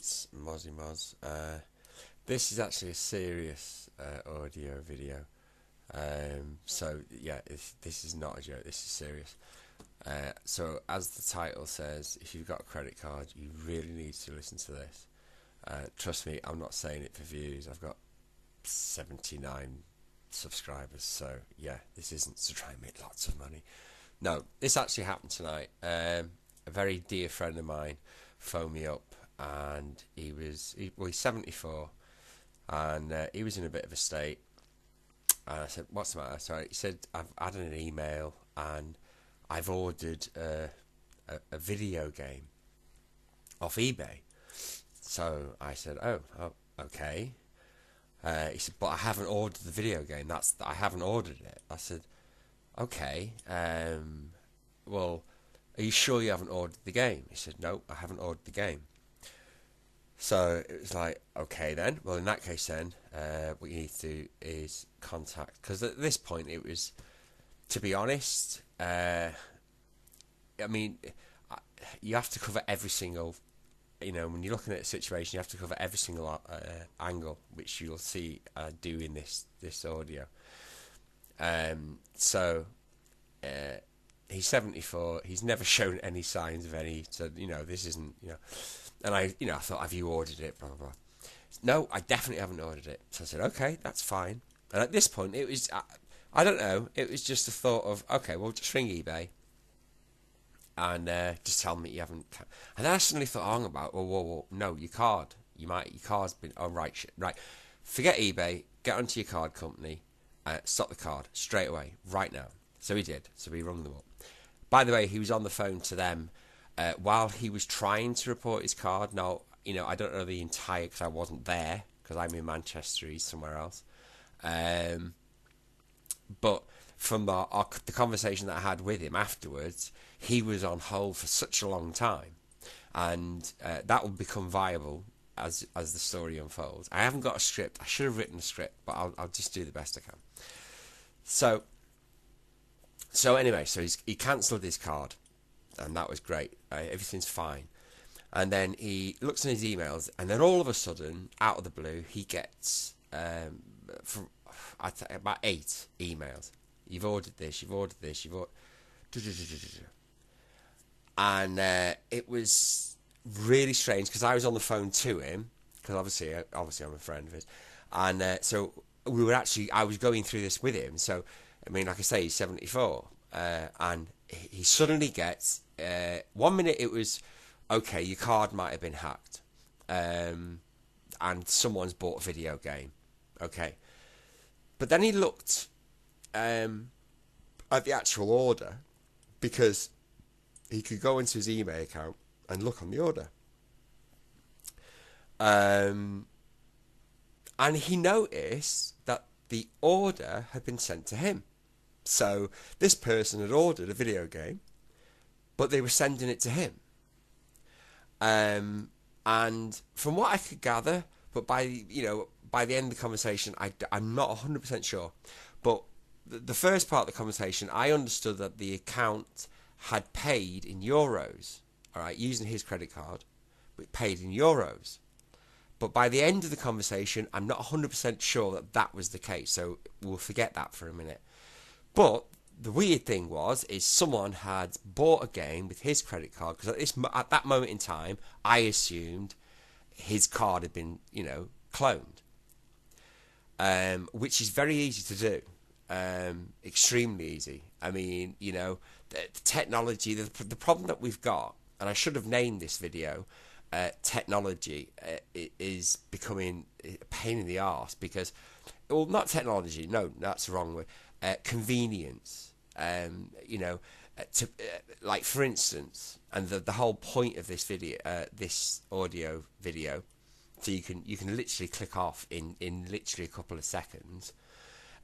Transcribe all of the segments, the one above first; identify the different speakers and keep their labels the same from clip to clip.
Speaker 1: it's Mozzie Moz. This is actually a serious audio video. So yeah, this is not a joke. This is serious. So as the title says, if you've got a credit card, you really need to listen to this. Trust me, I'm not saying it for views. I've got 79 subscribers, so yeah, this isn't to try and make lots of money. No, this actually happened tonight. A very dear friend of mine phoned me up, and he's 74, and he was in a bit of a state. And I said, "What's the matter?" So he said, "I've had an email, and I've ordered a video game off eBay." So I said, "Oh, okay." He said, "But I haven't ordered the video game. I haven't ordered it." I said, "Okay. Well, are you sure you haven't ordered the game?" He said, "No, I haven't ordered the game." So it was like, okay then. Well, in that case then, what you need to do is contact, because at this point it was, to be honest, I mean, you have to cover every single, when you're looking at a situation, you have to cover every single angle, which you'll see do in this audio. So he's 74. He's never shown any signs of any. So this isn't. And I thought, have you ordered it? Blah blah blah. No, I definitely haven't ordered it. So I said, okay, that's fine. And at this point, it was, I don't know. It was just a thought of, okay, well, just ring eBay and just tell me you haven't. And then I suddenly thought, hang about, whoa, no, your card. Your card's been. Oh right, right. Forget eBay. Get onto your card company. Stop the card straight away, right now. So he did. So we rung them up. By the way, he was on the phone to them while he was trying to report his card. Now, I don't know the entire, because I wasn't there, because I'm in Manchester, he's somewhere else. But from the conversation that I had with him afterwards, he was on hold for such a long time, and that will become viable as the story unfolds. I haven't got a script. I should have written a script, but I'll just do the best I can. So anyway, he cancelled his card, and that was great. Everything's fine. And then he looks in his emails, and then all of a sudden, out of the blue, he gets about 8 emails. You've ordered this, you've ordered this, you've ordered... And it was really strange, because I was on the phone to him, because obviously I'm a friend of his. And so I was going through this with him. So, I mean, like I say, he's 74. And he suddenly gets... 1 minute it was, okay, your card might have been hacked. And someone's bought a video game. Okay. But then he looked at the actual order, because he could go into his email account and look on the order. And he noticed that the order had been sent to him. So this person had ordered a video game, but they were sending it to him. And from what I could gather, but by the end of the conversation, I'm not 100% sure. But the first part of the conversation, I understood that the account had paid in euros, all right, using his credit card, but paid in euros. But by the end of the conversation, I'm not 100% sure that was the case. So we'll forget that for a minute. But the weird thing is someone had bought a game with his credit card, because at that moment in time, I assumed his card had been, cloned, which is very easy to do, extremely easy. I mean, the technology, the problem that we've got, and I should have named this video, technology is becoming a pain in the arse, because, well, not technology, no, that's the wrong word, convenience. Like for instance, and the whole point of this video, this audio video, so you can literally click off in literally a couple of seconds.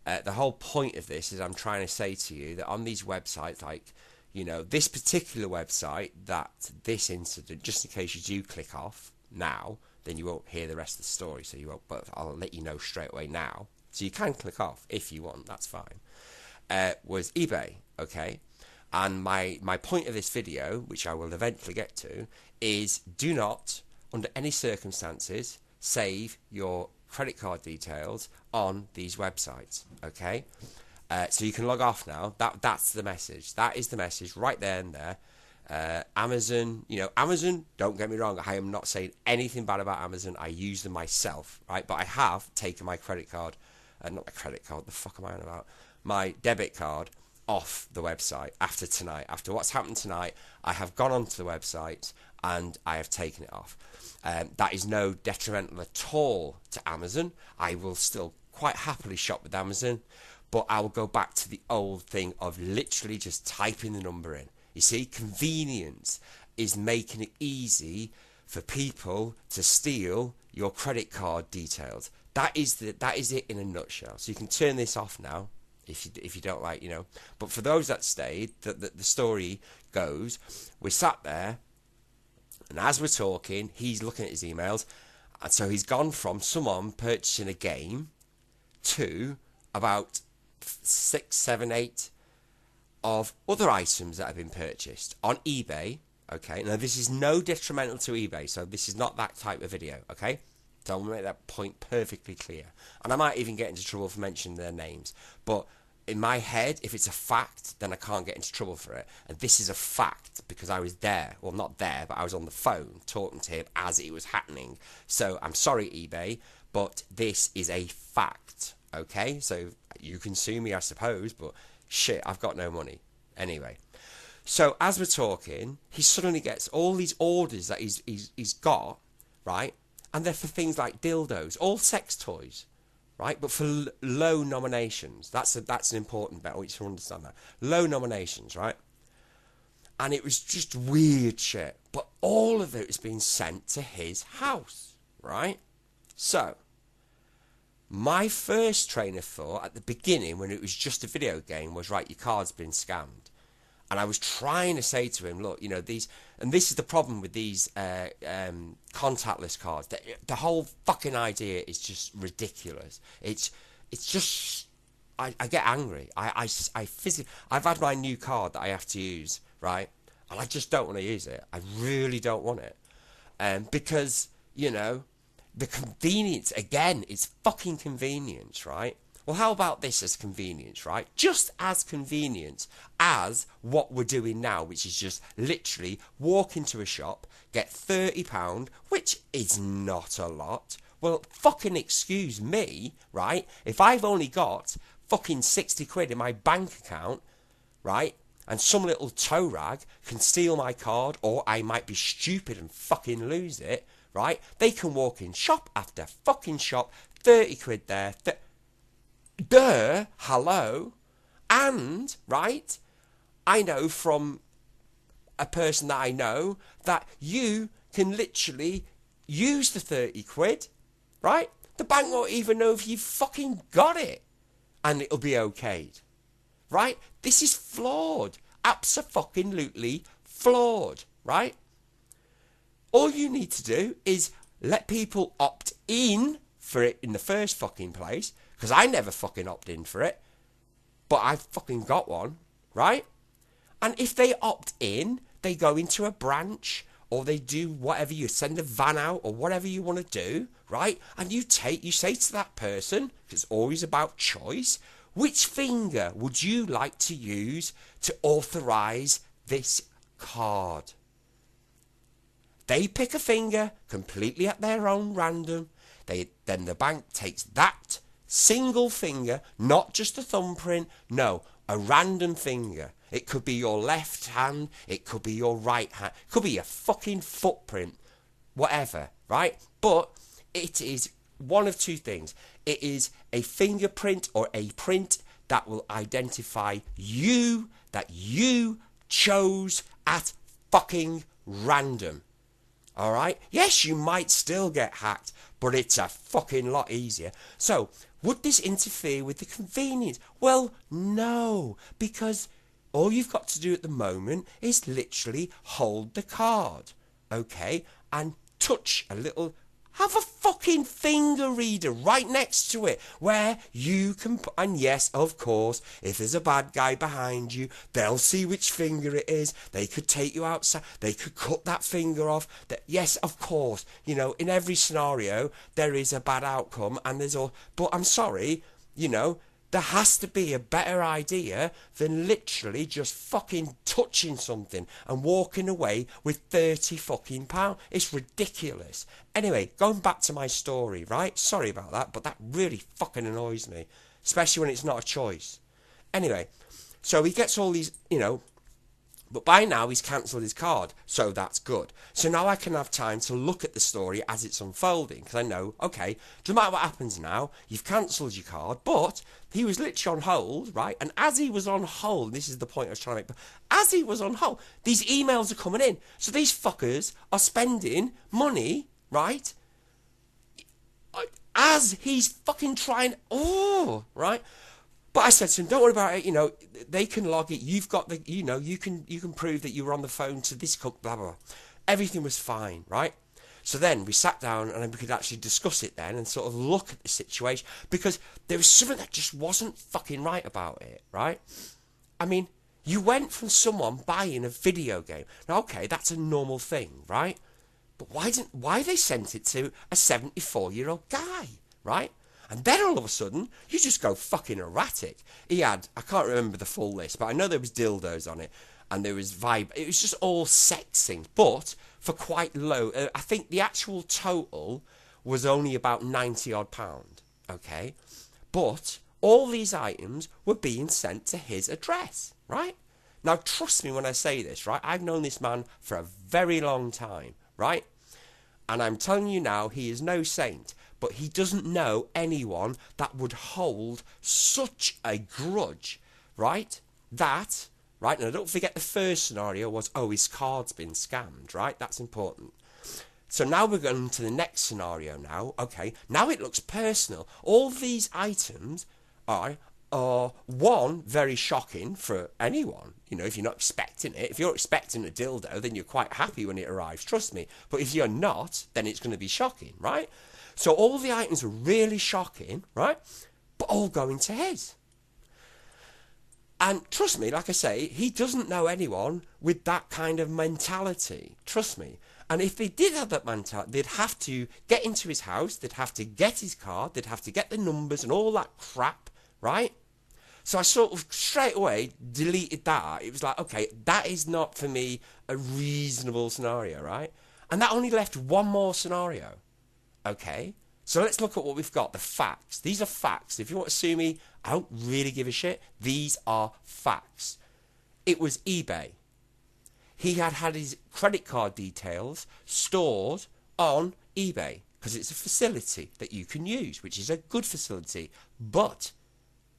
Speaker 1: The whole point of this is I'm trying to say to you that on these websites, like this particular website, that this incident, just in case you do click off now, then you won't hear the rest of the story. So you won't, but I'll let you know straight away now. So you can click off if you want. That's fine. Was eBay, okay? And my point of this video, which I will eventually get to, is do not under any circumstances, save your credit card details on these websites. Okay, so you can log off now. That's the message. That is the message right there and there. Amazon, Amazon, don't get me wrong, I am not saying anything bad about Amazon. I use them myself, right? But I have taken my credit card, not my credit card, the fuck am I on about? My debit card off the website after tonight. After what's happened tonight, I have gone onto the website and I have taken it off. That is no detrimental at all to Amazon. I will still quite happily shop with Amazon, but I will go back to the old thing of literally just typing the number in. You see, convenience is making it easy for people to steal your credit card details. That is it in a nutshell. So you can turn this off now if you don't like, But for those that stayed, the story goes, we're sat there, and as we're talking, he's looking at his emails, and so he's gone from someone purchasing a game to about 6, 7, 8 of other items that have been purchased on eBay. Okay, now this is no detrimental to eBay, so this is not that type of video. Okay, so I want to make that point perfectly clear, and I might even get into trouble for mentioning their names, but in my head, if it's a fact, then I can't get into trouble for it. And this is a fact because I was there. Well, not there, but I was on the phone talking to him as it was happening. So I'm sorry, eBay, but this is a fact. Okay? So you can sue me, I suppose, but shit, I've got no money. Anyway. So as we're talking, he suddenly gets all these orders that he's got, right? And they're for things like dildos, all sex toys. Right, but for low nominations, that's an important bit. I want you to understand that. Low nominations, right? And it was just weird shit. But all of it was being sent to his house, right? So, my first train of thought at the beginning, when it was just a video game, was, right, your card's been scammed. And I was trying to say to him, look, these, and this is the problem with these contactless cards. The whole fucking idea is just ridiculous. It's just, I get angry. I physically, I've had my new card that I have to use, right? And I just don't want to use it. I really don't want it. Because, the convenience, again, it's fucking convenience, right? Well, how about this as convenience, right? Just as convenient as what we're doing now, which is just literally walk into a shop, get £30, which is not a lot. Well, fucking excuse me, right? If I've only got fucking 60 quid in my bank account, right? And some little toe rag can steal my card, or I might be stupid and fucking lose it, right? They can walk in shop after fucking shop, 30 quid there, hello. And, right, I know from a person that I know that you can literally use the 30 quid, right? The bank won't even know if you've fucking got it, and it'll be okayed, right? This is flawed. Abso-fucking-lutely flawed, right? All you need to do is let people opt in for it in the first fucking place, because I never fucking opt in for it, but I've fucking got one, right? And if they opt in, they go into a branch, or they do whatever, you send a van out, or whatever you want to do, right? And you say to that person, it's always about choice, which finger would you like to use to authorise this card? They pick a finger completely at their own random. Then the bank takes that single finger, not just a thumbprint, no, a random finger. It could be your left hand, it could be your right hand, it could be your fucking footprint, whatever, right? But it is one of two things. It is a fingerprint or a print that will identify you, that you chose at fucking random. All right? Yes, you might still get hacked, but it's a fucking lot easier. So, would this interfere with the convenience? Well, no, because all you've got to do at the moment is literally hold the card, okay, and touch a little Have a fucking finger reader right next to it where you can... And yes, of course, if there's a bad guy behind you, they'll see which finger it is. They could take you outside. They could cut that finger off. Yes, of course. You know, in every scenario, there is a bad outcome and there's all... But I'm sorry, you know... There has to be a better idea than literally just fucking touching something and walking away with 30 fucking pounds. It's ridiculous. Anyway, going back to my story, right? Sorry about that, but that really fucking annoys me. Especially when it's not a choice. Anyway, so he gets all these, you know... But by now he's cancelled his card, so that's good. So now I can have time to look at the story as it's unfolding, because I know, okay, doesn't matter what happens now, you've cancelled your card, but he was literally on hold, right? And as he was on hold, this is the point I was trying to make, as he was on hold, these emails are coming in. So these fuckers are spending money, right? As he's fucking trying, right? But I said to him, don't worry about it, you know, they can log it, you've got the, you know, you can prove that you were on the phone to this cook, blah, blah, blah. Everything was fine, right? So then we sat down and we could actually discuss it then and sort of look at the situation, because there was something that just wasn't fucking right about it, right? I mean, you went from someone buying a video game. Now, okay, that's a normal thing, right? But why they sent it to a 74-year-old guy, right? And then all of a sudden, you just go fucking erratic. He had, I can't remember the full list, but I know there was dildos on it. And there was vibe. It was just all sex things. But for quite low, I think the actual total was only about 90 odd pound. Okay? But all these items were being sent to his address. Right? Now, trust me when I say this, right? I've known this man for a very long time. Right? And I'm telling you now, he is no saint. But he doesn't know anyone that would hold such a grudge, right? That, right? Now, don't forget the first scenario was, his card's been scammed, right? That's important. So now we're going to the next scenario now. Okay, now it looks personal. All these items are one, very shocking for anyone. You know, if you're not expecting it. If you're expecting a dildo, then you're quite happy when it arrives, trust me. But if you're not, then it's going to be shocking, right? So all the items are really shocking, right? But all going to his. And trust me, like I say, he doesn't know anyone with that kind of mentality. Trust me. And if they did have that mentality, they'd have to get into his house, they'd have to get his card, they'd have to get the numbers and all that crap, right? So I sort of straight away deleted that. It was like, okay, that is not for me a reasonable scenario, right? And that only left one more scenario. Okay, so let's look at what we've got, the facts. These are facts. If you want to sue me, I don't really give a shit. These are facts. It was eBay. He had his credit card details stored on eBay because it's a facility that you can use, which is a good facility. But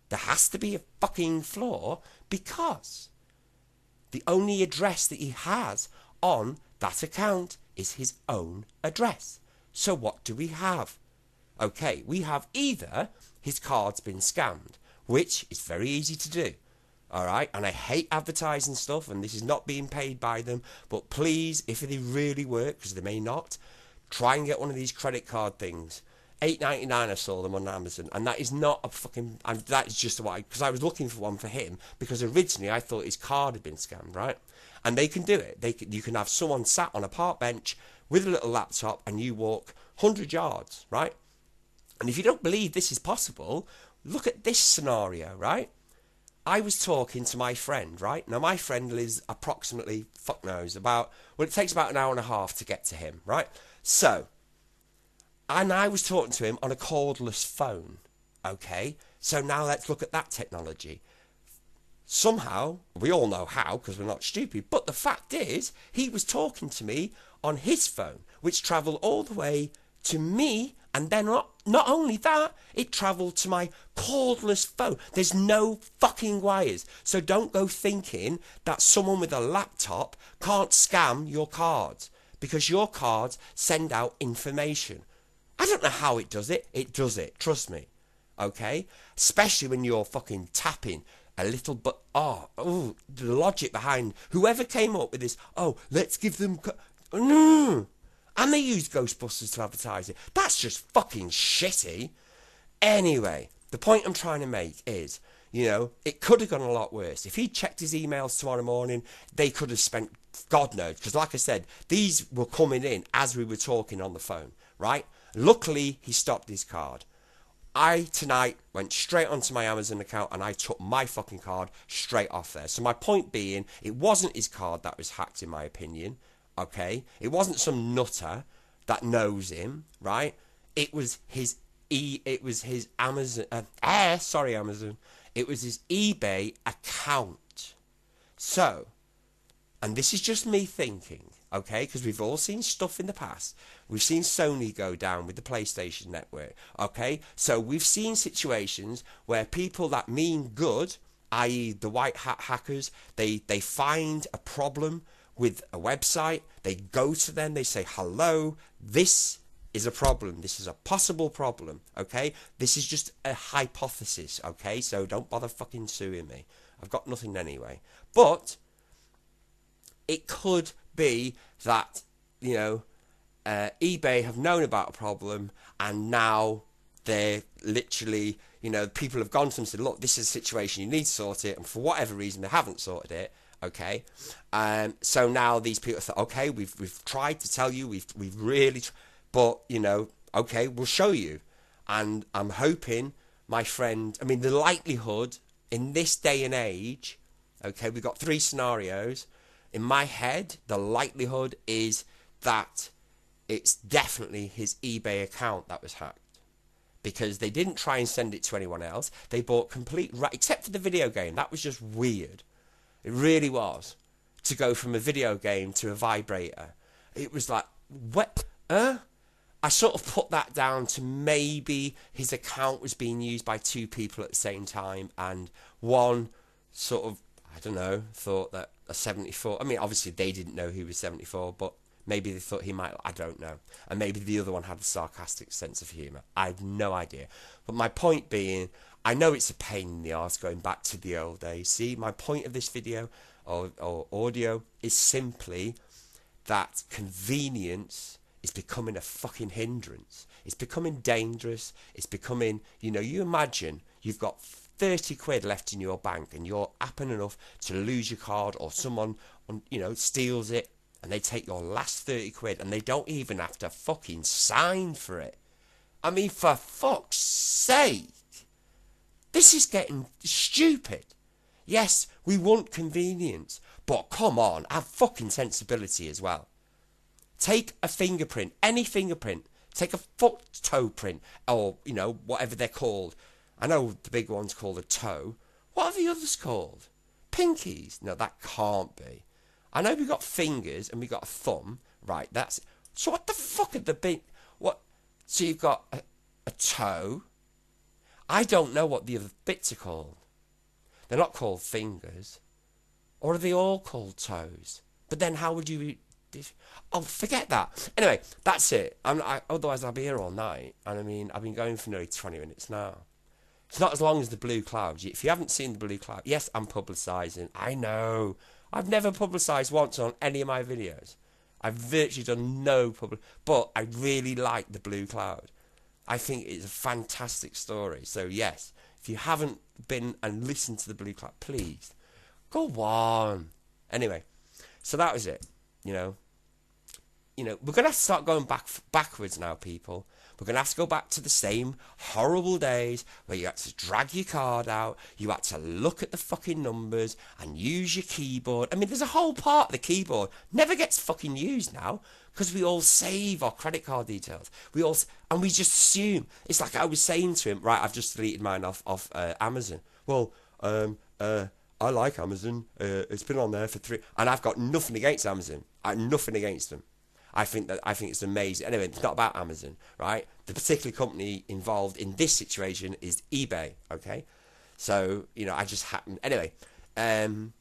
Speaker 1: there has to be a fucking flaw because the only address that he has on that account is his own address. So what do we have? Okay, we have either his card's been scammed, which is very easy to do. Alright, and I hate advertising stuff, and this is not being paid by them, but please, if they really work, because they may not, try and get one of these credit card things. $8.99 I saw them on Amazon, and that is not a fucking, and that is just why, because I was looking for one for him, because originally I thought his card had been scammed, right? And they can do it. You can have someone sat on a park bench with a little laptop and you walk 100 yards, right? And if you don't believe this is possible, look at this scenario, right? I was talking to my friend, right? Now, my friend lives approximately, fuck knows, it takes about an hour and a half to get to him, right? So, and I was talking to him on a cordless phone, okay? So now let's look at that technology. Somehow, we all know how because we're not stupid, but the fact is, he was talking to me on his phone, which travelled all the way to me, and then not only that, it travelled to my cordless phone. There's no fucking wires, so don't go thinking that someone with a laptop can't scam your cards, because your cards send out information. I don't know how it does it, trust me, okay? Especially when you're fucking tapping a little, but the logic behind whoever came up with this, let's give them, no, And they used Ghostbusters to advertise it. That's just fucking shitty. Anyway, the point I'm trying to make is, you know, it could have gone a lot worse. If he checked his emails tomorrow morning, they could have spent, God knows, because like I said, these were coming in as we were talking on the phone, right? Luckily, he stopped his card. I, tonight, went straight onto my Amazon account and I took my fucking card straight off there. So my point being, it wasn't his card that was hacked, in my opinion, okay? It wasn't some nutter that knows him, right? It was his Amazon, Amazon. It was his eBay account. So, and this is just me thinking, okay? Because we've all seen stuff in the past. We've seen Sony go down with the PlayStation Network, okay? So we've seen situations where people that mean good, i.e. the white hat hackers, they find a problem with a website, they go to them, they say, hello, this is a problem, this is a possible problem, okay? This is just a hypothesis, okay? So don't bother fucking suing me. I've got nothing anyway. But it could be that, you know, eBay have known about a problem and now they're literally, you know, people have gone to them and said, look, this is a situation, you need to sort it, and for whatever reason they haven't sorted it, okay? So now these people thought, okay, we've tried to tell you, we've really, but, you know, okay, we'll show you. And I'm hoping, my friend, I mean, the likelihood in this day and age, okay, we've got 3 scenarios. In my head, the likelihood is that it's definitely his eBay account that was hacked. Because they didn't try and send it to anyone else. They bought complete, except for the video game. That was just weird. It really was. To go from a video game to a vibrator. It was like, what? I sort of put that down to maybe his account was being used by 2 people at the same time. And one sort of, I don't know, thought that a 74... I mean, obviously they didn't know he was 74, but maybe they thought he might... I don't know. And maybe the other one had a sarcastic sense of humour. I have no idea. But my point being, I know it's a pain in the arse going back to the old days. See, my point of this video or audio is simply that convenience is becoming a fucking hindrance. It's becoming dangerous. It's becoming, you know, you imagine you've got 30 quid left in your bank and you're happen enough to lose your card or someone, you know, steals it and they take your last 30 quid and they don't even have to fucking sign for it. I mean, for fuck's sake. This is getting stupid. Yes, we want convenience, but come on, have fucking sensibility as well. Take a fingerprint, any fingerprint. Take a foot toe print, or, you know, whatever they're called. I know the big one's called a toe. What are the others called? Pinkies? No, that can't be. I know we've got fingers and we've got a thumb. Right, that's... So what the fuck are the big... What? So you've got a toe. I don't know what the other bits are called. They're not called fingers. Or are they all called toes? But then how would you... Oh, forget that. Anyway, that's it. Otherwise, I'll be here all night. And I mean, I've been going for nearly 20 minutes now. It's not as long as the Blue Cloud. If you haven't seen the Blue Cloud, yes, I'm publicising. I know. I've never publicised once on any of my videos. I've virtually done no public. But I really like the Blue Cloud. I think it's a fantastic story. So, yes, if you haven't been and listened to the Blue Cloud, please, go on. Anyway, so that was it. You know, we're going to have to start going backwards now, people. We're going to have to go back to the same horrible days where you had to drag your card out, you had to look at the fucking numbers and use your keyboard. I mean, there's a whole part of the keyboard never gets fucking used now because we all save our credit card details. And we just assume. It's like I was saying to him, right, I've just deleted mine off Amazon. Well, I like Amazon. It's been on there for 3... And I've got nothing against Amazon. Nothing against them. I think it's amazing. Anyway, it's not about Amazon, right? The particular company involved in this situation is eBay, okay? So, you know, I just happened... Anyway, and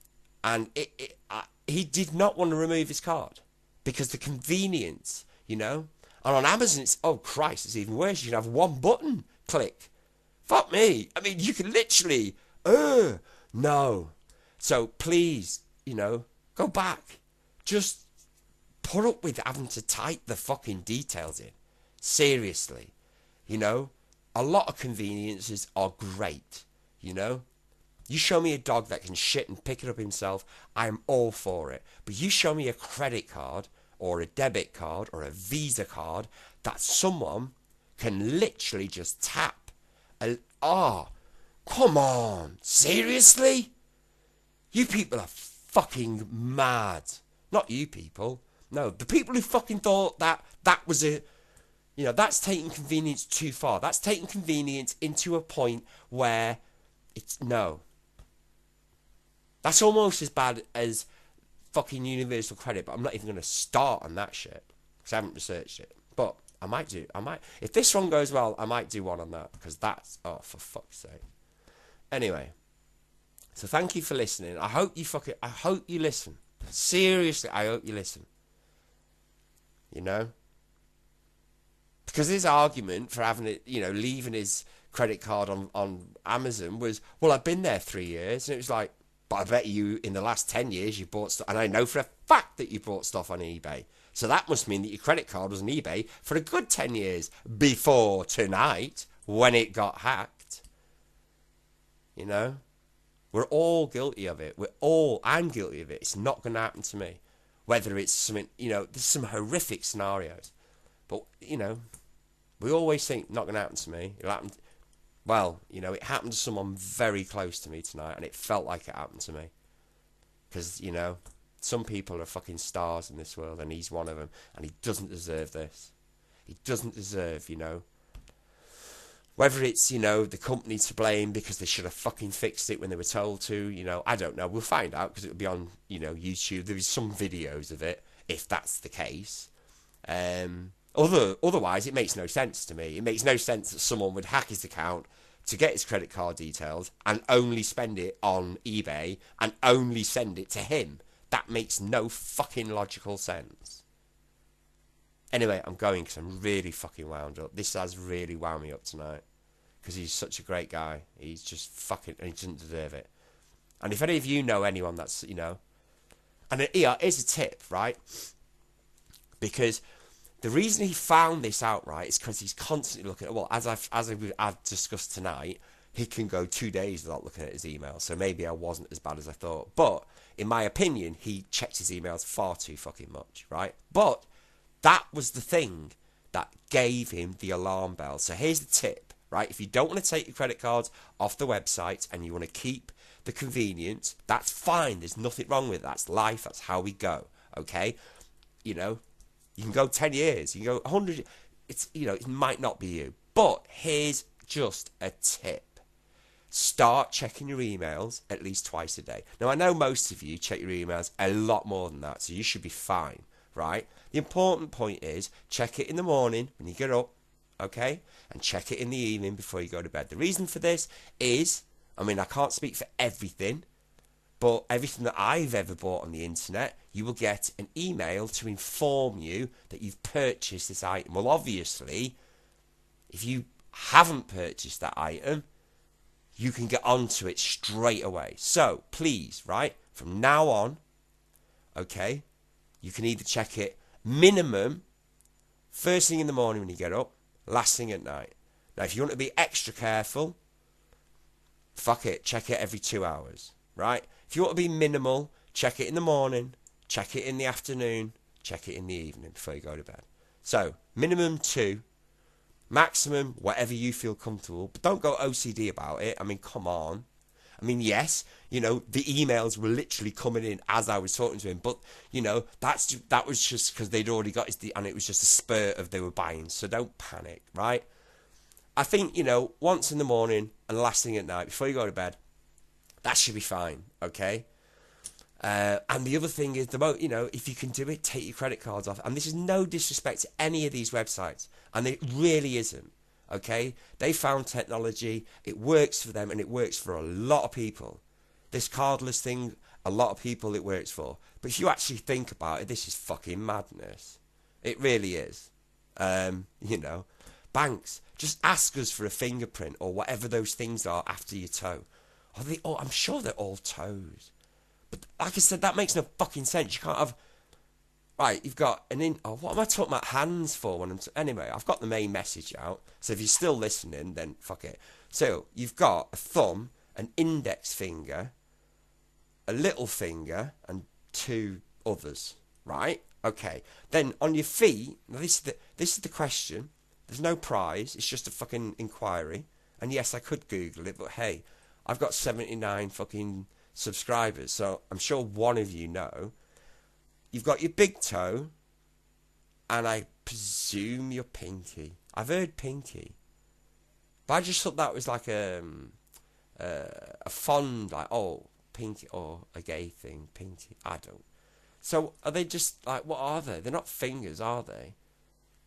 Speaker 1: he did not want to remove his card because the convenience, you know? And on Amazon, it's... Oh, Christ, it's even worse. You can have one button click. Fuck me. I mean, you can literally... No. So please, you know, go back. Just put up with having to type the fucking details in. Seriously. You know, a lot of conveniences are great, you know. You show me a dog that can shit and pick it up himself, I'm all for it. But you show me a credit card or a debit card or a Visa card that someone can literally just tap. Come on, seriously? You people are fucking mad. Not you people. No, the people who fucking thought that was a... You know, that's taking convenience too far. That's taking convenience into a point where it's... No. That's almost as bad as fucking universal credit, but I'm not even going to start on that shit. Because I haven't researched it. But I might. If this one goes well, I might do one on that. Because that's... Oh, for fuck's sake. Anyway. So thank you for listening. I hope you listen. Seriously, I hope you listen. You know? Because his argument for having it, you know, leaving his credit card on Amazon was, well, I've been there 3 years. And it was like, but I bet you in the last 10 years you bought stuff. And I know for a fact that you bought stuff on eBay. So that must mean that your credit card was on eBay for a good 10 years before tonight when it got hacked. You know? We're all guilty of it. I'm guilty of it. It's not going to happen to me. Whether it's something, you know, there's some horrific scenarios. But, you know, we always think, not going to happen to me. It'll happen. Well, you know, it happened to someone very close to me tonight, and it felt like it happened to me. Because, you know, some people are fucking stars in this world, and he's one of them, and he doesn't deserve this. He doesn't deserve, you know. Whether it's, you know, the company to blame because they should have fucking fixed it when they were told to, you know, I don't know. We'll find out because it'll be on, you know, YouTube. There is some videos of it, if that's the case. Otherwise, it makes no sense to me. It makes no sense that someone would hack his account to get his credit card details and only spend it on eBay and only send it to him. That makes no fucking logical sense. Anyway, I'm going because I'm really fucking wound up. This has really wound me up tonight because he's such a great guy. He's just fucking... and he doesn't deserve it. And if any of you know anyone that's, you know... And here's a tip, right? Because... the reason he found this out, right, is because he's constantly looking at... Well, as I've discussed tonight, he can go 2 days without looking at his email. So maybe I wasn't as bad as I thought. But, in my opinion, he checks his emails far too fucking much, right? But that was the thing that gave him the alarm bell. So here's the tip, right? If you don't want to take your credit cards off the website and you want to keep the convenience, that's fine. There's nothing wrong with it. That's life. That's how we go, okay? You know... you can go 10 years, you can go 100. It's, you know, it might not be you. But here's just a tip. Start checking your emails at least twice a day. Now, I know most of you check your emails a lot more than that, so you should be fine, right? The important point is check it in the morning when you get up, okay? And check it in the evening before you go to bed. The reason for this is, I mean, I can't speak for everything, but everything that I've ever bought on the internet, you will get an email to inform you that you've purchased this item. Well, obviously, if you haven't purchased that item, you can get onto it straight away. So, please, right, from now on, okay, you can either check it minimum first thing in the morning when you get up, last thing at night. Now, if you want to be extra careful, fuck it, check it every 2 hours, right? If you want to be minimal, check it in the morning, check it in the afternoon, check it in the evening before you go to bed. So, minimum 2, maximum whatever you feel comfortable, but don't go OCD about it. I mean, come on. I mean, yes, you know, the emails were literally coming in as I was talking to him, but, you know, that was just because they'd already got his, and it was just a spurt of they were buying, so don't panic, right? I think, you know, once in the morning and last thing at night before you go to bed, that should be fine, okay? And the other thing is, you know, if you can do it, take your credit cards off. And this is no disrespect to any of these websites, and it really isn't, okay? They found technology, it works for them, and it works for a lot of people. This cardless thing, a lot of people it works for. But if you actually think about it, this is fucking madness. It really is. You know, banks, just ask us for a fingerprint or whatever those things are after your toe. I'm sure they're all toes. But like I said, that makes no fucking sense. You can't have Right, you've got oh, what am I talking about hands for when anyway, I've got the main message out. So if you're still listening, then fuck it. So you've got a thumb, an index finger, a little finger, and two others. Right? Okay. Then on your feet, now this is the question. There's no prize. It's just a fucking inquiry. And yes, I could Google it, but hey, I've got 79 fucking subscribers, so I'm sure one of you know. You've got your big toe, and I presume your pinky. I've heard pinky, but I just thought that was like a fond, like, oh, pinky, or a gay thing, pinky. I don't. So are they just like, what are they? They're not fingers, are they?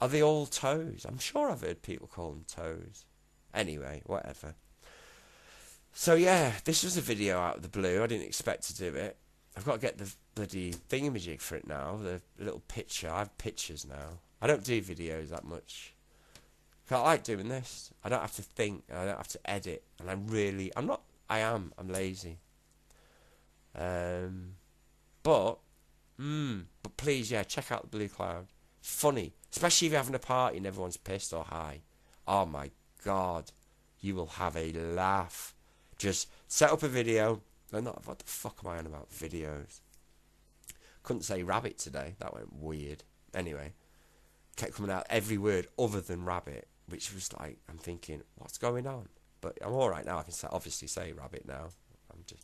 Speaker 1: Are they all toes? I'm sure I've heard people call them toes. Anyway, whatever. So yeah, this was a video out of the blue. I didn't expect to do it. I've got to get the bloody thingamajig for it now. The little picture. I have pictures now. I don't do videos that much. I like doing this. I don't have to think. I don't have to edit. And I'm lazy. But please, yeah, check out the Blue Cloud. It's funny. Especially if you're having a party and everyone's pissed or high. Oh my God. You will have a laugh. Just set up a video. What the fuck am I on about? Videos. Couldn't say rabbit today. That went weird. Anyway. Kept coming out every word other than rabbit. Which was like, I'm thinking, what's going on? But I'm alright now. I can obviously say rabbit now. I'm just...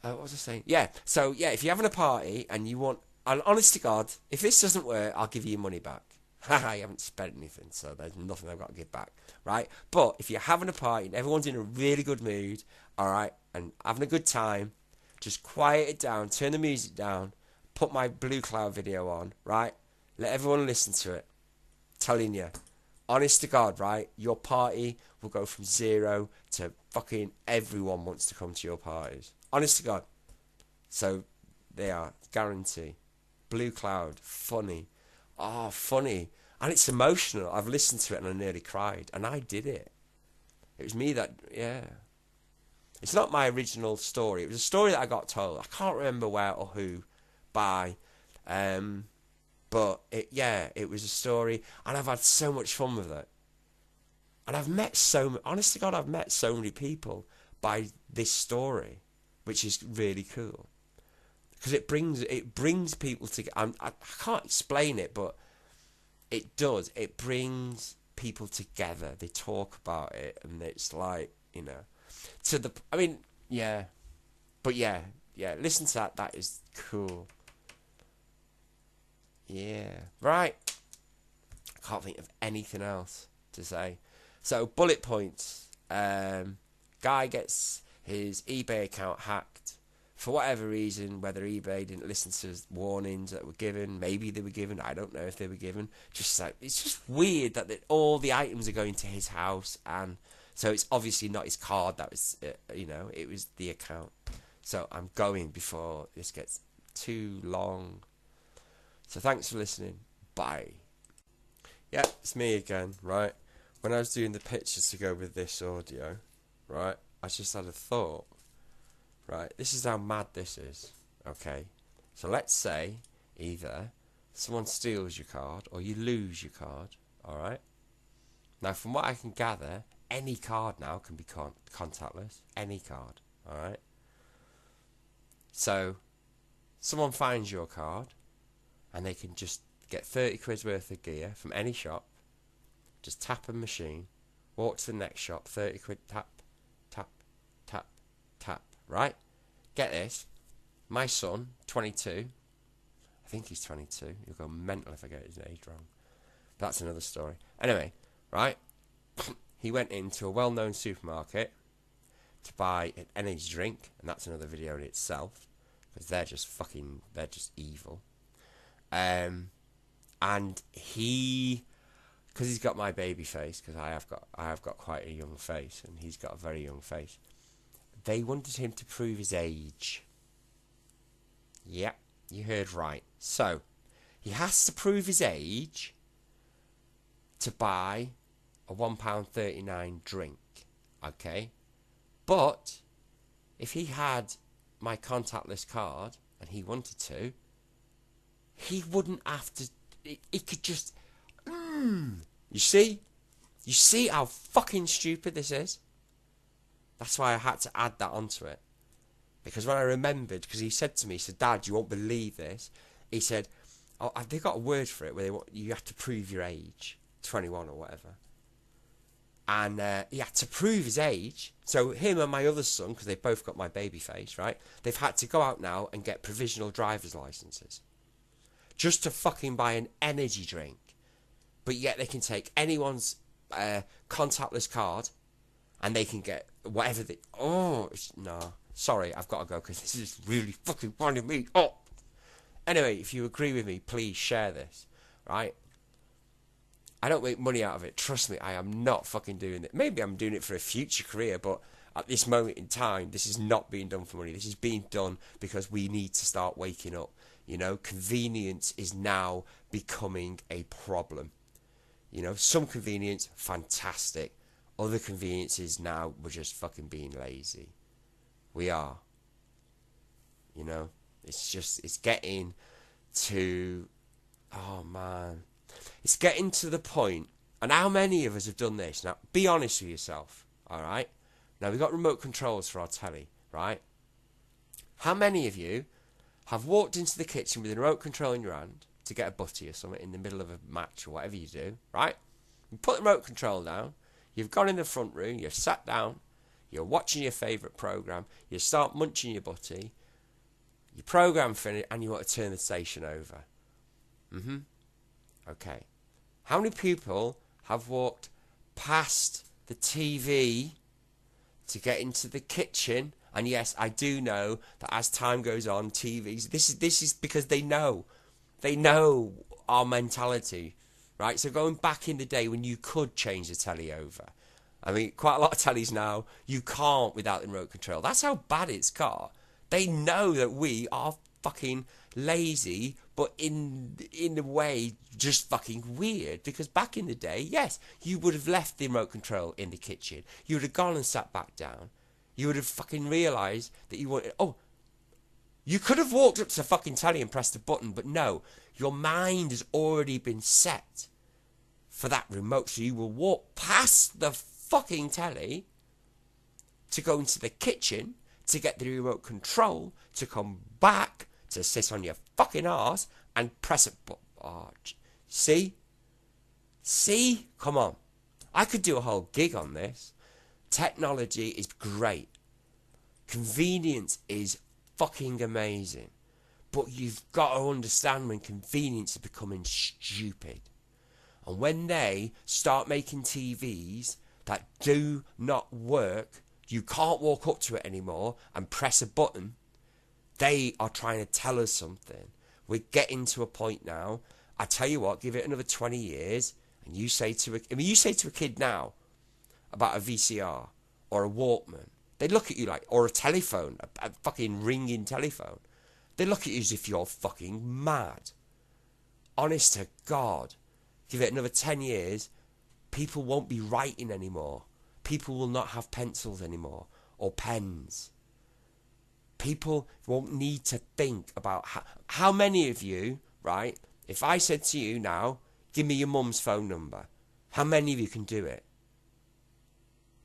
Speaker 1: what was I saying? Yeah. So, yeah, if you're having a party and you want... And honest to God, if this doesn't work, I'll give you your money back. Haha, you haven't spent anything, so there's nothing I've got to give back, right? But if you're having a party and everyone's in a really good mood, all right, and having a good time, just quiet it down, turn the music down, put my Blue Cloud video on, right? Let everyone listen to it. Telling you, honest to God, right? Your party will go from 0 to fucking everyone wants to come to your parties. Honest to God. So, they are, guarantee. Blue Cloud, funny. Oh, funny. And it's emotional. I've listened to it and I nearly cried. And I did it. It was me that, yeah. It's not my original story. It was a story that I got told. I can't remember where or who by. But, it was a story. And I've had so much fun with it. And I've met honest to God, I've met so many people by this story. Which is really cool. Because it brings people together. I can't explain it, but it does. It brings people together. They talk about it, and it's like, yeah. But yeah, listen to that. That is cool. Yeah. Right. I can't think of anything else to say. So, bullet points. Guy gets his eBay account hacked. For whatever reason, whether eBay didn't listen to warnings that were given, maybe they were given, I don't know if they were given. Just like, it's just weird that all the items are going to his house, and so it's obviously not his card that was, it was the account. So I'm going before this gets too long. So thanks for listening. Bye. Yeah, it's me again, right? When I was doing the pictures to go with this audio, right, I just had a thought. Right, this is how mad this is, okay? So let's say either someone steals your card or you lose your card, alright? Now, from what I can gather, any card now can be contactless. Any card, alright? So, someone finds your card and they can just get 30 quid worth of gear from any shop, just tap a machine, walk to the next shop, 30 quid, tap, tap, tap, tap. Right? Get this. My son, 22. I think he's 22. He'll go mental if I get his age wrong. But that's another story. Anyway, right? He went into a well-known supermarket to buy an energy drink. And that's another video in itself. Because they're just evil. And because he's got my baby face, because I have got quite a young face. And he's got a very young face. They wanted him to prove his age. Yep, you heard right. So, he has to prove his age to buy a £1.39 drink. Okay? But, if he had my contactless card, and he wanted to, he wouldn't have to. He could just. You see? You see how fucking stupid this is? That's why I had to add that onto it. Because when I remembered, because he said to me, he said, Dad, you won't believe this. He said, oh, have they got a word for it where you have to prove your age, 21 or whatever. And he had to prove his age. So him and my other son, because they've both got my baby face, right? They've had to go out now and get provisional driver's licenses. Just to fucking buy an energy drink. But yet they can take anyone's contactless card and they can get whatever they... Oh, no. Sorry, I've got to go because this is really fucking winding me up. Anyway, if you agree with me, please share this, right? I don't make money out of it. Trust me, I am not fucking doing it. Maybe I'm doing it for a future career, but at this moment in time, this is not being done for money. This is being done because we need to start waking up. You know, convenience is now becoming a problem. You know, some convenience, fantastic. Other conveniences now, we're just fucking being lazy. We are. You know, it's getting to, oh man. It's getting to the point, and how many of us have done this? Now, be honest with yourself, alright? Now, we've got remote controls for our telly, right? How many of you have walked into the kitchen with a remote control in your hand to get a butty or something in the middle of a match or whatever you do, right? You put the remote control down, you've gone in the front room, you've sat down, you're watching your favourite programme, you start munching your butty, your programme finished, and you want to turn the station over. Okay. How many people have walked past the TV to get into the kitchen? And yes, I do know that as time goes on, TVs... This is because they know. They know our mentality, right? So going back in the day when you could change the telly over. I mean, quite a lot of tellies now, you can't without the remote control. That's how bad it's got. They know that we are fucking lazy, but in a way just fucking weird, because back in the day, yes, you would have left the remote control in the kitchen, you would have gone and sat back down, you would have fucking realised that you wanted, you could have walked up to the fucking telly and pressed a button, but no, your mind has already been set for that remote, so you will walk past the fucking telly to go into the kitchen to get the remote control, to come back to sit on your fucking arse and press a button. Oh, see? See? Come on. I could do a whole gig on this. Technology is great. Convenience is fucking amazing. But you've got to understand when convenience is becoming stupid. And when they start making TVs that do not work, you can't walk up to it anymore and press a button. They are trying to tell us something. We're getting to a point now. I tell you what, give it another 20 years, and you say to a kid now about a VCR or a Walkman, they look at you like, or a telephone, a fucking ringing telephone. They look at you as if you're fucking mad. Honest to God, give it another 10 years, people won't be writing anymore. People will not have pencils anymore or pens. People won't need to think about how many of you, right, if I said to you now, give me your mum's phone number, how many of you can do it?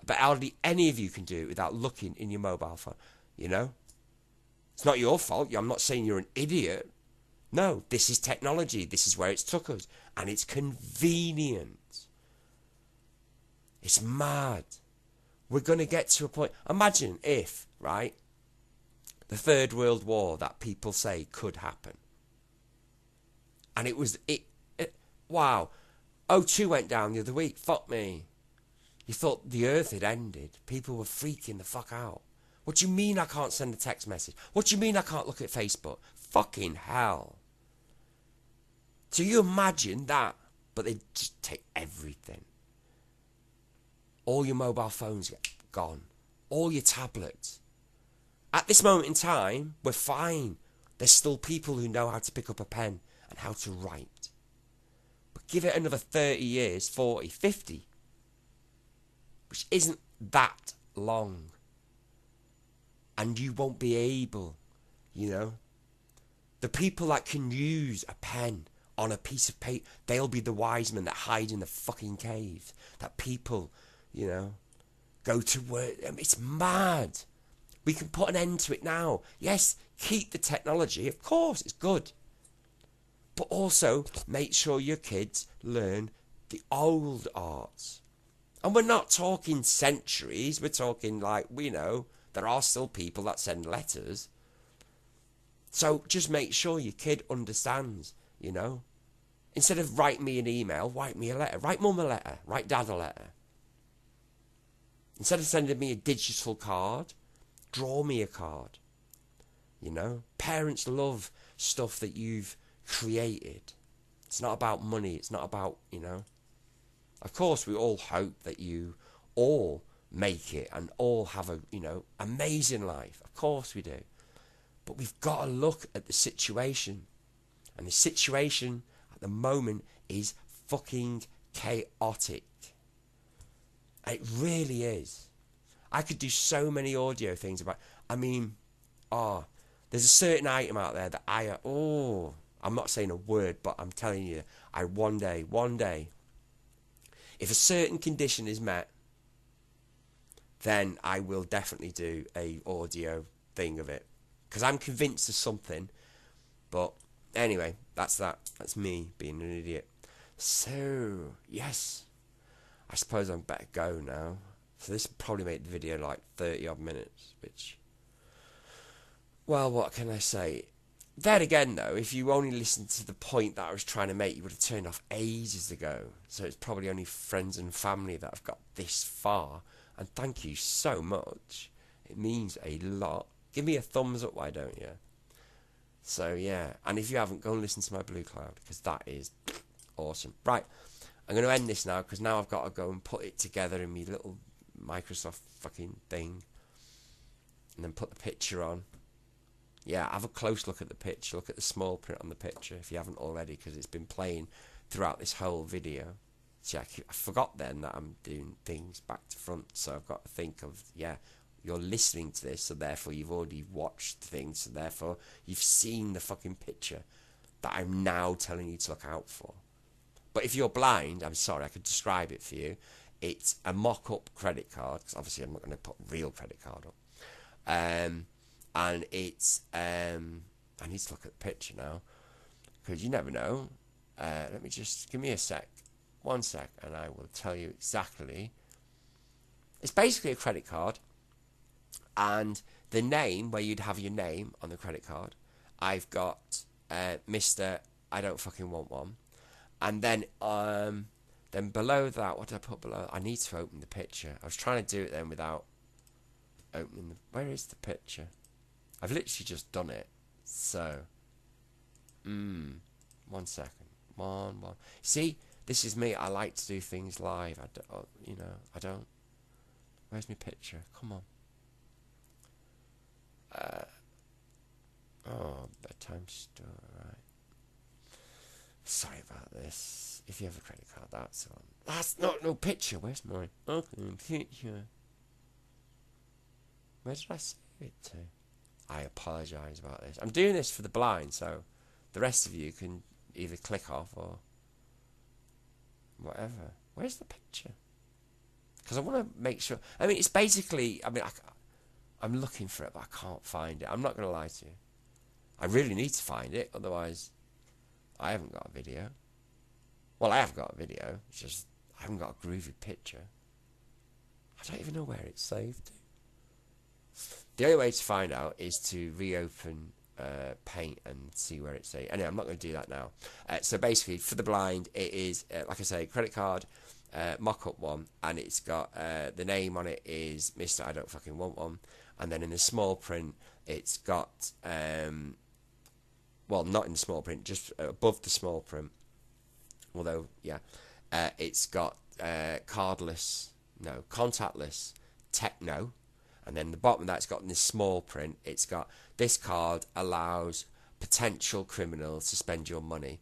Speaker 1: But hardly any of you can do it without looking in your mobile phone, you know? It's not your fault. I'm not saying you're an idiot. No, this is technology. This is where it's took us. And it's convenient. It's mad. We're going to get to a point. Imagine if, right, the Third World War that people say could happen. And wow. O2 went down the other week. Fuck me. You thought the earth had ended. People were freaking the fuck out. What do you mean I can't send a text message? What do you mean I can't look at Facebook? Fucking hell. So you imagine that, but they just take everything. All your mobile phones get gone. All your tablets. At this moment in time, we're fine. There's still people who know how to pick up a pen and how to write. But give it another 30 years, 40, 50, which isn't that long. And you won't be able, you know. The people that can use a pen on a piece of paper, they'll be the wise men that hide in the fucking caves. That people, you know, go to work. I mean, it's mad. We can put an end to it now. Yes, keep the technology. Of course, it's good. But also make sure your kids learn the old arts. And we're not talking centuries. We're talking like, we know, there are still people that send letters. So just make sure your kid understands, you know. Instead of write me an email, write me a letter. Write mum a letter. Write dad a letter. Instead of sending me a digital card, draw me a card. You know, parents love stuff that you've created. It's not about money. It's not about, you know. Of course, we all hope that you all make it and all have a, you know, amazing life. Of course we do. But we've got to look at the situation. And the situation at the moment is fucking chaotic. It really is. I could do so many audio things about, I mean, there's a certain item out there that I'm not saying a word, but I'm telling you, one day, if a certain condition is met, then I will definitely do a audio thing of it. Because I'm convinced of something. But anyway, that's that. That's me being an idiot. So, yes. I suppose I'm better go now. So this will probably make the video like 30 odd minutes. Which, well, what can I say? Then again, though, if you only listened to the point that I was trying to make, you would have turned off ages ago. So it's probably only friends and family that have got this far. And thank you so much. It means a lot. Give me a thumbs up, why don't you? So, yeah. And if you haven't, go and listen to my Blue Cloud, because that is awesome. Right. I'm going to end this now, because now I've got to go and put it together in my little Microsoft fucking thing. And then put the picture on. Yeah, have a close look at the picture. Look at the small print on the picture, if you haven't already, because it's been playing throughout this whole video. See, I forgot then that I'm doing things back to front, so I've got to think of, yeah, you're listening to this, so therefore you've already watched things, so therefore you've seen the fucking picture that I'm now telling you to look out for. But if you're blind, I'm sorry, I could describe it for you. It's a mock-up credit card, because obviously I'm not going to put a real credit card up. And it's, I need to look at the picture now, because you never know. Let me just, give me a sec. 1 sec, and I will tell you exactly. It's basically a credit card. And the name, where you'd have your name on the credit card, I've got Mr. I don't fucking want one. And then below that, what did I put below? I need to open the picture. I was trying to do it then without opening the... Where is the picture? I've literally just done it. So, 1 second. One. See, this is me. I like to do things live. I don't. Where's my picture? Come on. Bedtime story, right. Sorry about this. If you have a credit card, that's on. That's not no picture. Where's mine? Okay, picture. Where did I save it to? I apologise about this. I'm doing this for the blind, so the rest of you can either click off or whatever. Where's the picture? Because I want to make sure. I mean, it's basically. I mean, I'm looking for it, but I can't find it. I'm not going to lie to you. I really need to find it, otherwise I haven't got a video. Well, I have got a video. It's just I haven't got a groovy picture. I don't even know where it's saved to. The only way to find out is to reopen Paint and see where it's saved. Anyway, I'm not going to do that now. So basically, for the blind, it is, like I say, credit card, mock-up one, and it's got the name on it is Mr. I don't fucking want one. And then in the small print, it's got, well, not in the small print, just above the small print. Although, yeah, it's got contactless techno. And then the bottom of that, it's got in this small print, it's got, this card allows potential criminals to spend your money.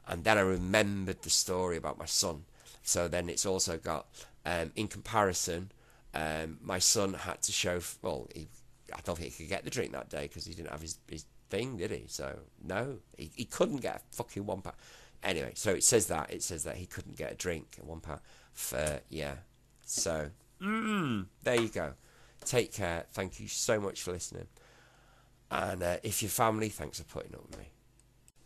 Speaker 1: And then I remembered the story about my son. So then it's also got, in comparison, my son had to show, well, I don't think he could get the drink that day because he didn't have his thing, did he? So no, he couldn't get a fucking £1. Anyway, so it says that he couldn't get a drink at £1 for yeah. So there you go. Take care. Thank you so much for listening. And if you're family, thanks for putting up with me.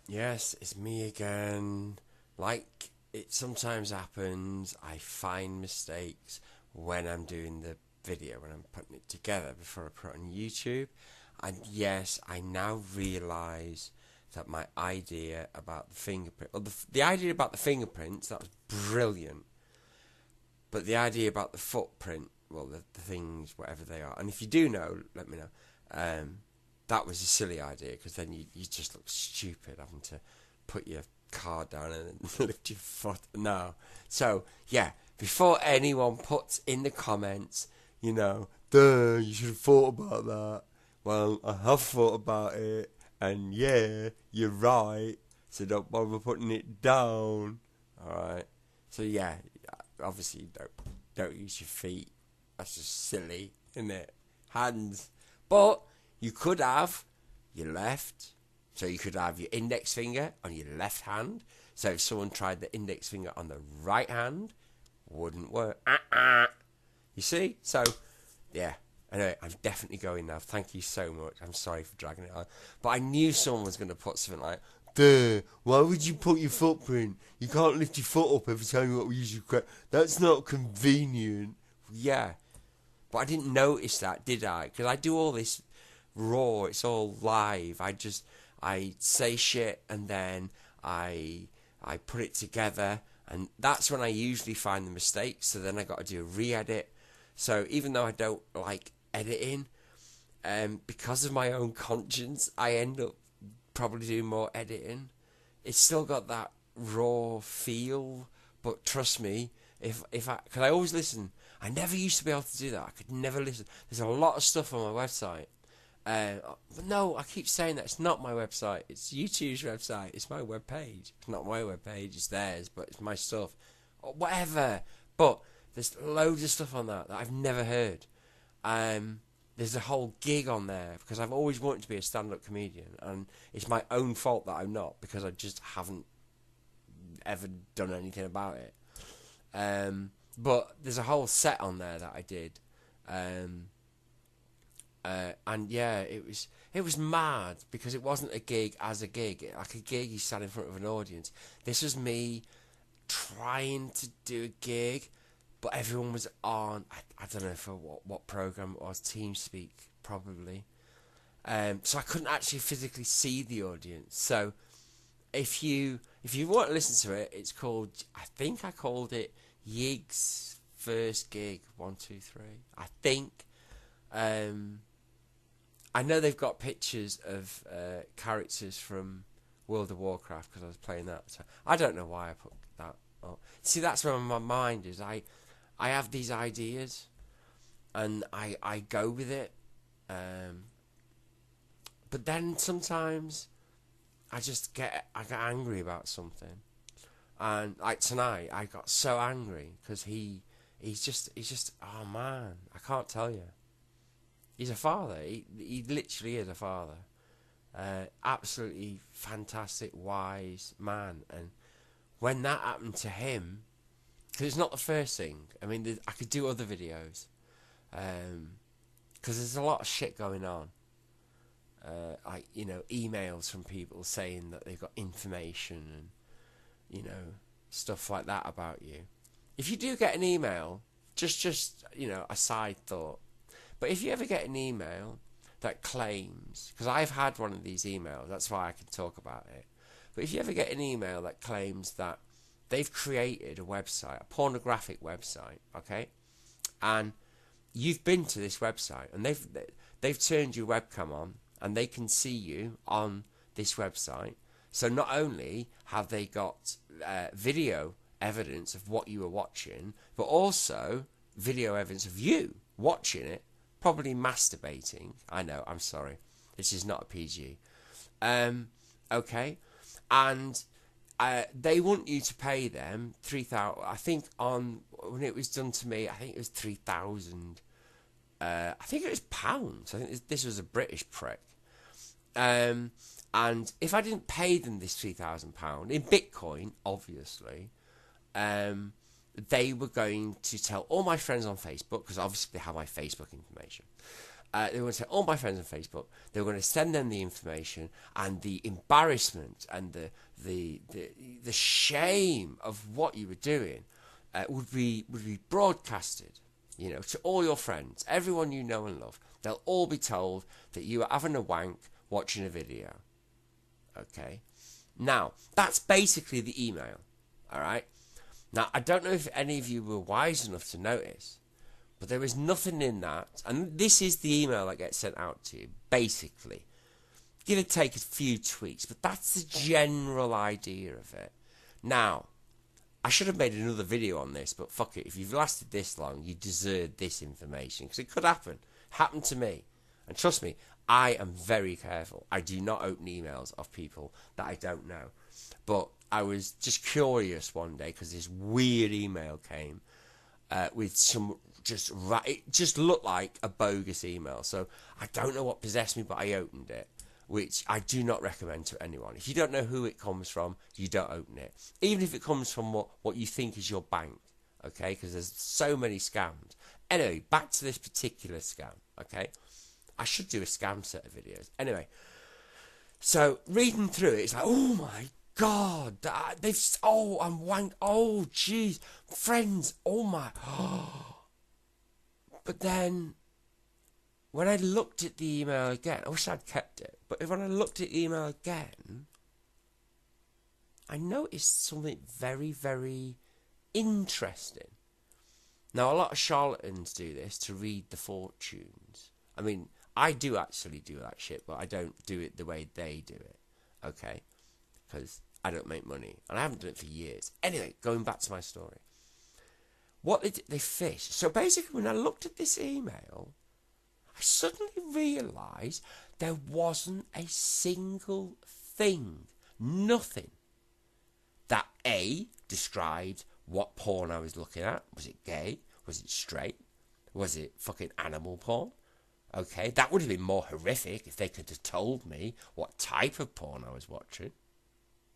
Speaker 1: Yes, it's me again. Like it sometimes happens, I find mistakes when I'm doing the video, when I'm putting it together before I put it on YouTube. And yes, I now realise that my idea about the fingerprint, or the idea about the fingerprints, that was brilliant. But the idea about the footprint, well, the things, whatever they are, and if you do know, let me know. That was a silly idea, because then you just look stupid having to put your card down and lift your foot. No. So, yeah, before anyone puts in the comments, you know, duh, you should have thought about that. Well, I have thought about it, and yeah, you're right, so don't bother putting it down. Alright? So, yeah, obviously don't use your feet. That's just silly, isn't it? Hands. But you could have your left. So you could have your index finger on your left hand. So if someone tried the index finger on the right hand, wouldn't work. You see? So, yeah. Anyway, I'm definitely going now. Thank you so much. I'm sorry for dragging it on. But I knew someone was going to put something like, duh, why would you put your footprint? You can't lift your foot up every time you use your crutch. That's not convenient. Yeah. But I didn't notice that, did I? Because I do all this raw. It's all live. I say shit and then I put it together. And that's when I usually find the mistakes. So then I got to do a re-edit. So even though I don't like editing, because of my own conscience, I end up probably doing more editing. It's still got that raw feel, but trust me, because I always listen. I never used to be able to do that. I could never listen. There's a lot of stuff on my website. But no, I keep saying that it's not my website. It's YouTube's website. It's my webpage. It's not my webpage. It's theirs, but it's my stuff. Or whatever. But there's loads of stuff on that I've never heard. There's a whole gig on there because I've always wanted to be a stand-up comedian, and it's my own fault that I'm not, because I just haven't ever done anything about it. But there's a whole set on there that I did, and yeah, it was mad because it wasn't a gig as a gig. Like a gig, you sat in front of an audience. This was me trying to do a gig, but everyone was on. I don't know for what program it was. TeamSpeak probably. So I couldn't actually physically see the audience. So if you want to listen to it, it's called. I think I called it Yig's First Gig 1 2 3. I think. I know they've got pictures of characters from World of Warcraft because I was playing that. So I don't know why I put that up. See, that's where my mind is. I have these ideas, and I go with it. But then sometimes I get angry about something, and like tonight I got so angry because he's just oh man, I can't tell you. He's a father. He literally is a father. Absolutely fantastic, wise man. And when that happened to him, because it's not the first thing. I mean, I could do other videos. Because there's a lot of shit going on. Like, you know, emails from people saying that they've got information and, you know, stuff like that about you. If you do get an email, just you know, a side thought. But if you ever get an email that claims, because I've had one of these emails, that's why I can talk about it. But if you ever get an email that claims that they've created a website, a pornographic website, okay, and you've been to this website and they've turned your webcam on and they can see you on this website. So not only have they got video evidence of what you were watching, but also video evidence of you watching it. Probably masturbating. I know, I'm sorry. This is not a PG. Okay. And they want you to pay them 3,000. I think when it was done to me, I think it was 3,000. I think it was pounds. I think this was a British prick. And if I didn't pay them this £3,000 in Bitcoin, obviously, they were going to tell all my friends on Facebook, because obviously they have my Facebook information. They were going to tell all my friends on Facebook. They were going to send them the information, and the embarrassment and the shame of what you were doing would be broadcasted, to all your friends, everyone you know and love. They'll all be told that you were having a wank watching a video. Okay, now that's basically the email. All right. Now I don't know if any of you were wise enough to notice, but there was nothing in that, and this is the email that gets sent out to you. Basically, give or take a few tweaks, but that's the general idea of it. Now, I should have made another video on this, but fuck it. If you've lasted this long, you deserve this information, because it could happen. Happened to me, and trust me, I am very careful. I do not open emails of people that I don't know. But I was just curious one day because this weird email came with some it just looked like a bogus email. So I don't know what possessed me, but I opened it, which I do not recommend to anyone. If you don't know who it comes from, you don't open it. Even if it comes from what you think is your bank, okay? Because there's so many scams. Anyway, back to this particular scam, okay? I should do a scam set of videos. Anyway, so reading through it, it's like, oh my God, I'm wank, oh jeez, friends, oh my, But then, when I looked at the email again, I wish I'd kept it, but when I looked at the email again, I noticed something very, very interesting. Now, a lot of charlatans do this to read the fortunes. I mean, I do actually do that shit, but I don't do it the way they do it, okay? Because I don't make money, and I haven't done it for years. Anyway, going back to my story. What they fish. So basically, when I looked at this email, I suddenly realised there wasn't a single thing, nothing, that A, described what porn I was looking at. Was it gay? Was it straight? Was it fucking animal porn? Okay, that would have been more horrific if they could have told me what type of porn I was watching.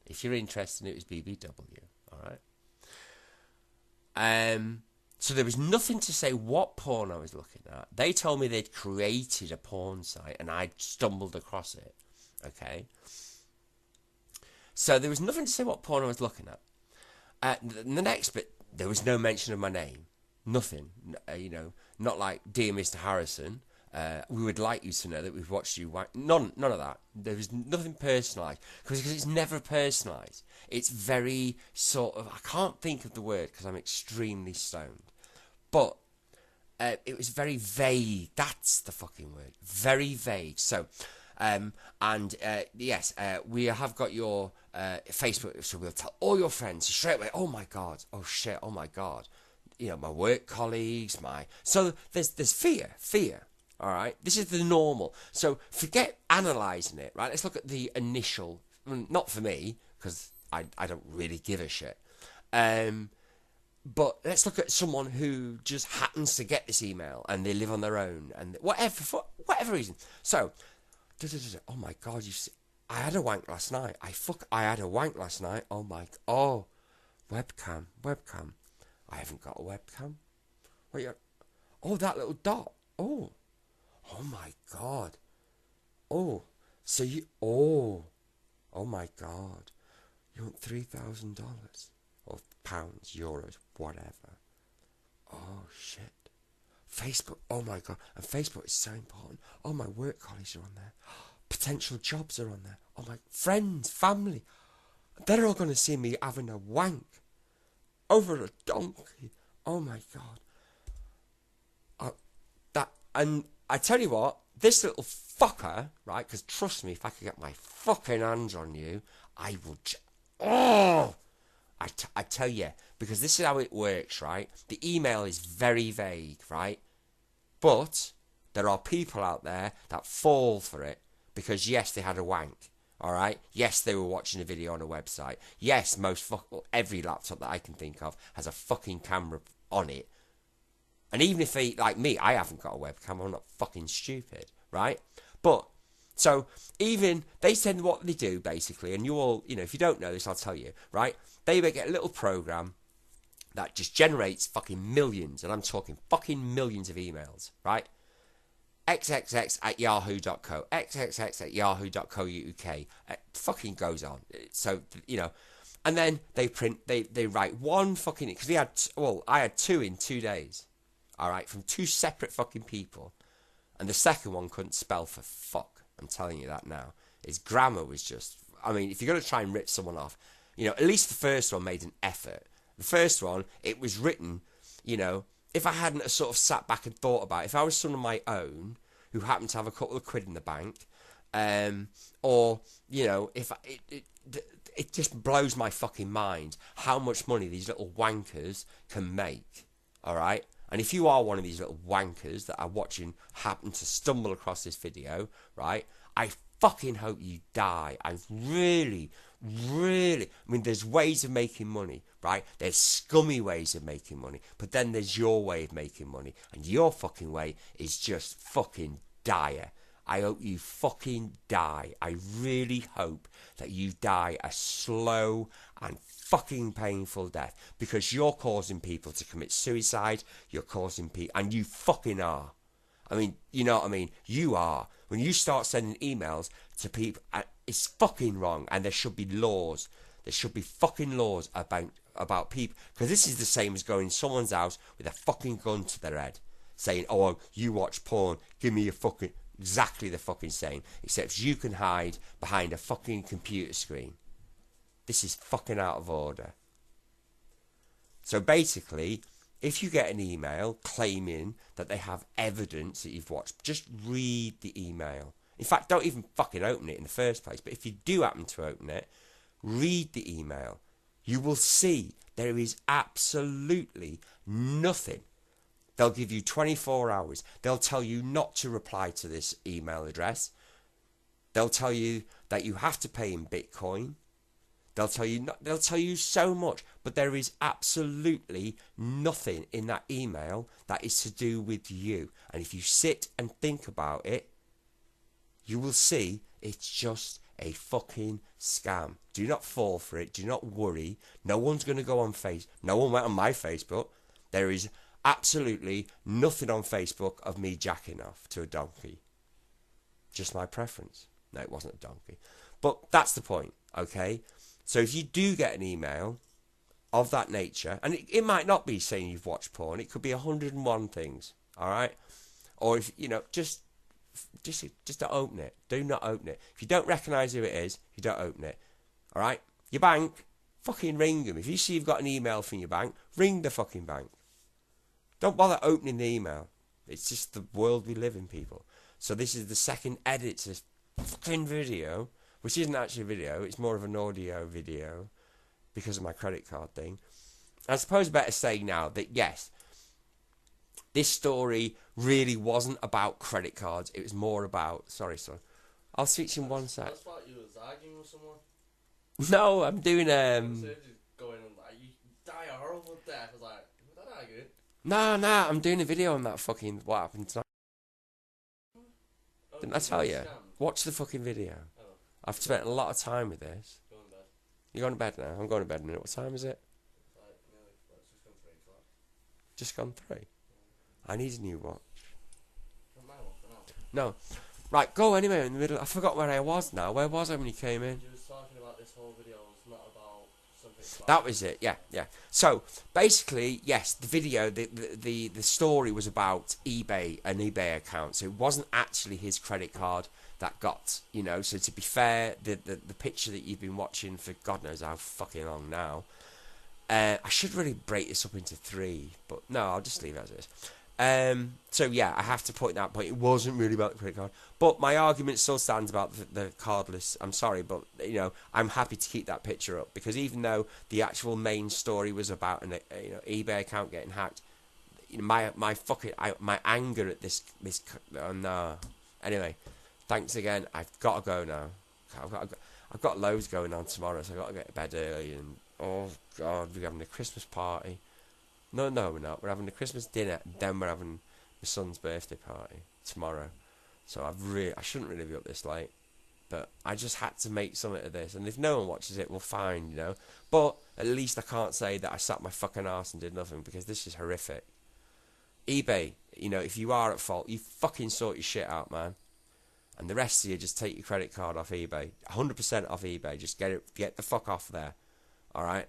Speaker 1: If you're interested, it was BBW, alright? So there was nothing to say what porn I was looking at. They told me they'd created a porn site and I'd stumbled across it, okay? So there was nothing to say what porn I was looking at. The next bit, there was no mention of my name. Nothing, not like, dear Mr. Harrison, we would like you to know that we've watched you. None of that. There was nothing personalised because it's never personalised. It's very sort of, I can't think of the word because I'm extremely stoned, but it was very vague. That's the fucking word. Very vague. So, yes, we have got your Facebook, so we'll tell all your friends straight away. Oh my God. Oh shit. Oh my God. My work colleagues. So there's fear. All right, this is the normal. So forget analysing it, right? Let's look at the initial. Not for me, because I don't really give a shit. But let's look at someone who just happens to get this email and they live on their own and for whatever reason. So, oh my God, I had a wank last night. I had a wank last night. Webcam. I haven't got a webcam. Wait, that little dot. Oh my God. Oh my God. You want $3,000 or pounds, euros, whatever. Oh shit. Facebook. Oh my God. And Facebook is so important. Oh, my work colleagues are on there. Potential jobs are on there. Oh my friends, family. They're all going to see me having a wank over a donkey. Oh my God. And I tell you what, this little fucker, right, because trust me, if I could get my fucking hands on you, I will I tell you, because this is how it works, right? The email is very vague, right? But there are people out there that fall for it because, yes, they had a wank, all right? Yes, they were watching a video on a website. Yes, every laptop that I can think of has a fucking camera on it. And even if like me, I haven't got a webcam, I'm not fucking stupid, right? But, So even they send what they do basically, and you all, if you don't know this, I'll tell you, right? They get a little program that just generates fucking millions, and I'm talking fucking millions of emails, right? xxx at yahoo.co, xxx at yahoo.co.uk. It fucking goes on. So, and then they write one fucking, because I had two in 2 days, all right, from two separate fucking people, and the second one couldn't spell for fuck. I'm telling you that now. His grammar was just, I mean, if you're going to try and rip someone off, at least the first one made an effort. The first one, it was written, if I hadn't sort of sat back and thought about it, if I was someone of my own who happened to have a couple of quid in the bank, or, if it just blows my fucking mind how much money these little wankers can make, all right? And if you are one of these little wankers that are watching happen to stumble across this video, right, I fucking hope you die. I really, I mean, there's ways of making money, right? There's scummy ways of making money, but then there's your way of making money, and your fucking way is just fucking dire. I hope you fucking die. I really hope that you die a slow and fucking painful death, because you're causing people to commit suicide. You're causing people, and you fucking are. I mean, you know what I mean? You are. When you start sending emails to people, it's fucking wrong, and there should be laws. There should be fucking laws about people, because this is the same as going to someone's house with a fucking gun to their head, saying, "Oh, you watch porn, give me your fucking..." Exactly the fucking same, except you can hide behind a fucking computer screen. This is fucking out of order. So basically, if you get an email claiming that they have evidence that you've watched, just read the email. In fact, don't even fucking open it in the first place. But if you do happen to open it, read the email. You will see there is absolutely nothing. They'll give you 24 hours. They'll tell you not to reply to this email address. They'll tell you that you have to pay in Bitcoin. They'll tell you so much, but there is absolutely nothing in that email that is to do with you. And if you sit and think about it, you will see it's just a fucking scam. Do not fall for it. Do not worry. No one's going to go on Facebook. No one went on my Facebook. There is absolutely nothing on Facebook of me jacking off to a donkey. Just my preference. No, it wasn't a donkey. But that's the point, okay? So if you do get an email of that nature, and it might not be saying you've watched porn, it could be 101 things, all right? Or if, just don't open it. Do not open it. If you don't recognise who it is, you don't open it, all right? Your bank, fucking ring them. If you see you've got an email from your bank, ring the fucking bank. Don't bother opening the email. It's just the world we live in, people. So this is the second edit to this fucking video, which isn't actually a video, it's more of an audio video because of my credit card thing. I suppose better say now that yes, this story really wasn't about credit cards. It was more about... Sorry, son. I'll switch in one sec.
Speaker 2: I thought you was arguing with someone.
Speaker 1: No, I'm doing...
Speaker 2: Going on like, you die a horrible death. I was like, was that arguing?
Speaker 1: No, I'm doing a video on that fucking... What happened tonight. Didn't I tell you? Watch the fucking video.
Speaker 2: Oh.
Speaker 1: I've spent a lot of time with this.
Speaker 2: Go in bed.
Speaker 1: You going to bed now? I'm going to bed in a minute. What time is it?
Speaker 2: It's like nearly, it's just gone 3 o'clock.
Speaker 1: Just gone 3. I need a new watch.
Speaker 2: Not my one for now.
Speaker 1: No. Right, go anyway in the middle. I forgot where I was now. Where was I when you came in?
Speaker 2: You was talking about this whole video was not about something.
Speaker 1: That was it, yeah. So, basically, yes, the video, the story was about eBay, an eBay account. So it wasn't actually his credit card that got, so to be fair, the picture that you've been watching for God knows how fucking long now, I should really break this up into 3, but no, I'll just leave it as it is. So yeah, I have to point that point. It wasn't really about the credit card, but my argument still stands about the cardless. I'm sorry, but I'm happy to keep that picture up, because even though the actual main story was about an eBay account getting hacked, my anger at this oh no. Anyway, thanks again. I've got to go now. I've got loads going on tomorrow, so I've got to get to bed early. And oh God, we're having a Christmas party. No, we're not. We're having a Christmas dinner, then we're having my son's birthday party tomorrow. So I shouldn't really be up this late. But I just had to make something of this. And if no one watches it, well, fine, you know. But at least I can't say that I sat my fucking arse and did nothing, because this is horrific. eBay, you know, if you are at fault, you fucking sort your shit out, man. And the rest of you, just take your credit card off eBay. 100% off eBay. Just get the fuck off there. Alright?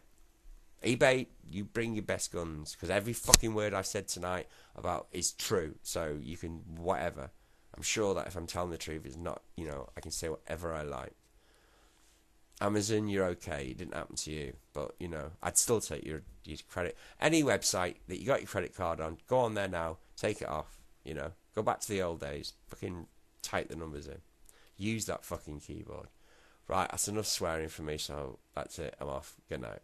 Speaker 1: eBay, you bring your best guns. Because every fucking word I've said tonight about is true. So you can, whatever. I'm sure that if I'm telling the truth, it's not, you know, I can say whatever I like. Amazon, you're okay. It didn't happen to you. But, you know, I'd still take your credit. Any website that you got your credit card on, go on there now. Take it off, you know. Go back to the old days. Fucking type the numbers in. Use that fucking keyboard. Right, that's enough swearing for me, so that's it. I'm off. Good night.